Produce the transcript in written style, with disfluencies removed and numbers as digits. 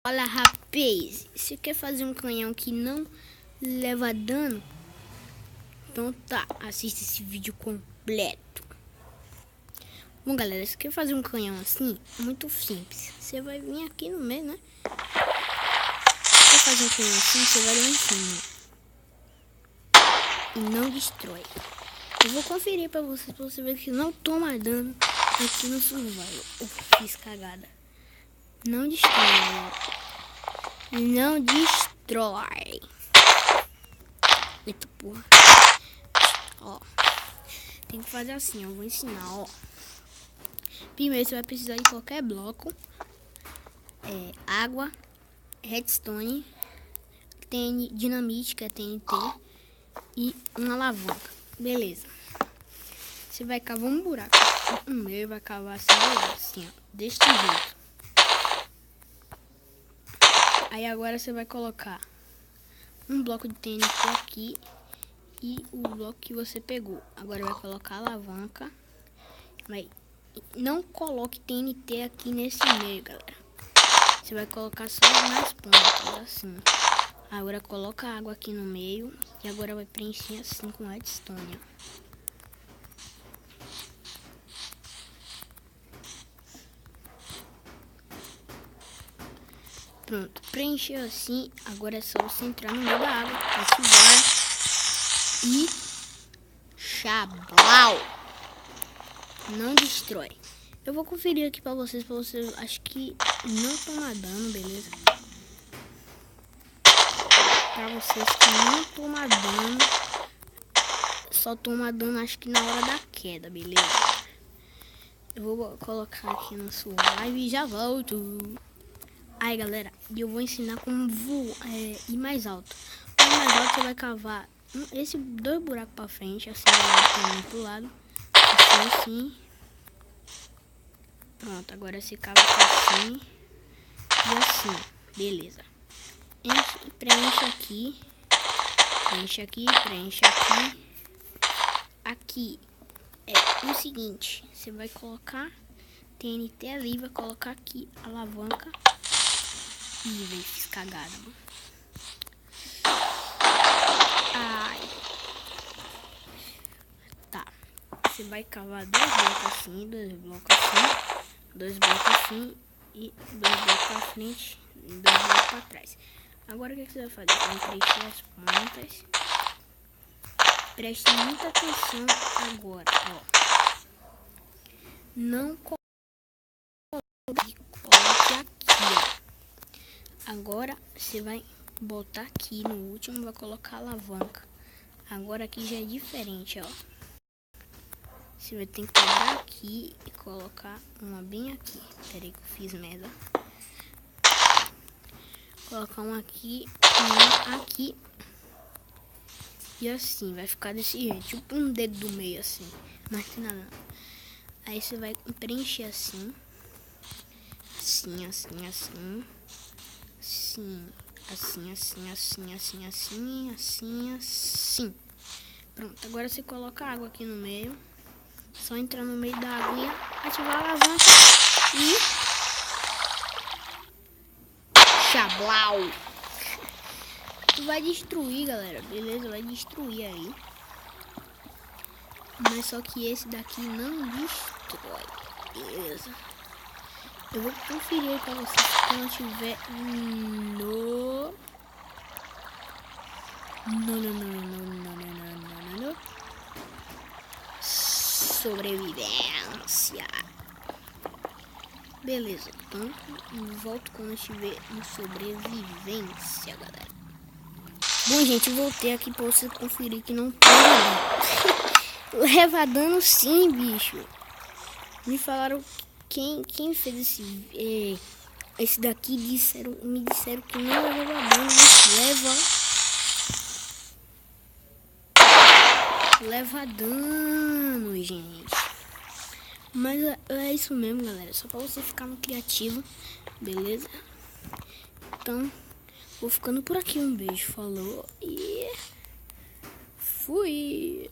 Olha, rapaz, você quer fazer um canhão que não leva dano? Então tá, assista esse vídeo completo. Bom, galera, você quer fazer um canhão assim? Muito simples. Você vai vir aqui no meio, né? Quer fazer um canhão assim, você vai lá em cima. E não destrói. Eu vou conferir pra você ver que não toma dano aqui no survival. Fiz cagada. Não destrói, galera. Não destrói. Eita porra. Ó. Tem que fazer assim, ó. Vou ensinar, ó. Primeiro você vai precisar de qualquer bloco. Água, redstone, dinamite, que é TNT, e uma alavanca. Beleza. Você vai cavar um buraco. O meu vai cavar assim, ó. Deste jeito. Aí agora você vai colocar um bloco de TNT aqui e o bloco que você pegou. Agora vai colocar a alavanca. Não coloque TNT aqui nesse meio, galera. Você vai colocar só nas pontas, assim. Agora coloca a água aqui no meio e agora vai preencher assim com redstone. Pronto, preencheu assim. Agora é só você entrar no meio da água, ativar e chablau. Não destrói. Eu vou conferir aqui pra vocês acho que não toma dano, beleza? Pra vocês que não toma dano, só toma dano acho que na hora da queda, beleza? Eu vou colocar aqui na sua live e já volto. Aí, galera, eu vou ensinar como ir mais alto. Ir mais alto, você vai cavar esse 2 buracos pra frente, assim, pro lado, assim. Pronto, agora você cava assim e assim, beleza. Preenche aqui, preenche aqui, preenche aqui. Aqui é o seguinte, você vai colocar TNT ali, vai colocar aqui a alavanca. Ih, velho, fiz cagada, mano. Ai. Tá. Você vai cavar 2 blocos assim, 2 blocos assim, 2 blocos assim e 2 blocos pra frente e 2 blocos pra trás. Agora o que você vai fazer? Você vai preencher as pontas. Preste muita atenção agora, ó. Não coloque aqui, ó. Agora você vai botar aqui no último, vai colocar a alavanca. Agora aqui já é diferente, ó. Você vai ter que quebrar aqui e colocar uma bem aqui. Pera aí que eu fiz merda. Colocar uma aqui, uma aqui. E assim, vai ficar desse jeito. Tipo um dedo do meio assim. Mas tem nada. Aí você vai preencher assim. Assim, assim, assim. Assim, assim. Pronto, agora você coloca a água aqui no meio. Só entrar no meio da aguinha, ativar a alavanca e chablau. Tu vai destruir, galera, beleza? Vai destruir aí. Mas só que esse daqui não destrói, beleza? Eu vou conferir pra vocês quando tiver no sobrevivência. Beleza, então volto quando estiver no sobrevivência, galera. Bom, gente, voltei aqui pra você conferir que não tem dano. Leva dano sim, bicho. Me falaram quem fez esse daqui me disseram que não leva dano, mas leva dano, gente. Mas é isso mesmo, galera. Só pra você ficar no criativo, beleza? Então, vou ficando por aqui. Um beijo, falou e fui!